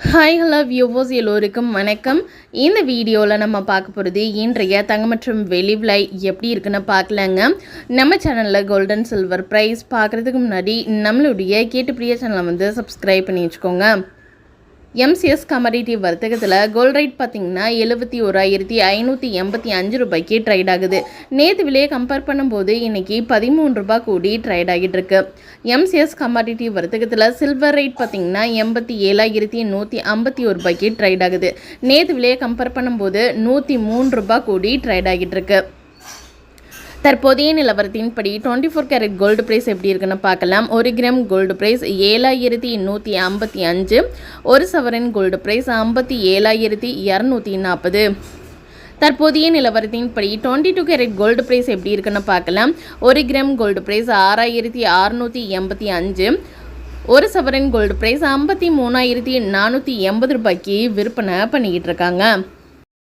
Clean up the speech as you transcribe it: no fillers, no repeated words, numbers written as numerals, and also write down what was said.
Hi hello viewers எல்லோருக்கும் வணக்கம். இந்த வீடியோவில் நம்ம பார்க்க போகிறது இன்றைய தங்கம் மற்றும் வெள்ளி விலை எப்படி இருக்குன்னு பார்க்கலாங்க. நம்ம சேனலில் கோல்டன் சில்வர் ப்ரைஸ் பார்க்குறதுக்கு முன்னாடி நம்மளுடைய கேட்டுப்பிடிய சேனலை சப்ஸ்கிரைப் பண்ணி வச்சுக்கோங்க. எம்சிஎஸ் கமாடிட்டி வர்த்தகத்தில் கோல்ட் ரேட் பார்த்திங்கன்னா 71,585 ரூபாய்க்கு ட்ரேட் ஆகுது. நேற்று விலையை கம்பேர் பண்ணும்போது இன்றைக்கி 13 ரூபாய் கூடி ட்ரேட் ஆகிட்டு இருக்கு. எம்சிஎஸ் கமாடிட்டி வர்த்தகத்தில் சில்வர் ரேட் பார்த்திங்கன்னா 87,151 ரூபாய்க்கு ட்ரேட் ஆகுது. நேற்று விலையை கம்பேர் பண்ணும்போது 103 ரூபாய் கூடி ட்ரேட் ஆகிட்டு இருக்கு. தற்போதைய நிலவரத்தின்படி 24 கேரட் கோல்டு ப்ரைஸ் எப்படி இருக்குன்னு பார்க்கலாம். 1 கிராம் கோல்டு ப்ரைஸ் 7,155, 1 சவரன் கோல்டு ப்ரைஸ் 57,240. தற்போதைய நிலவரத்தின்படி 22 கேரட் கோல்டு ப்ரைஸ் எப்படி இருக்குன்னு பார்க்கலாம். 1 கிராம் கோல்டு ப்ரைஸ் 6,685, 1 சவரன் கோல்டு ப்ரைஸ் 53,480 ரூபாய்க்கு விற்பனை பண்ணிக்கிட்டு இருக்காங்க.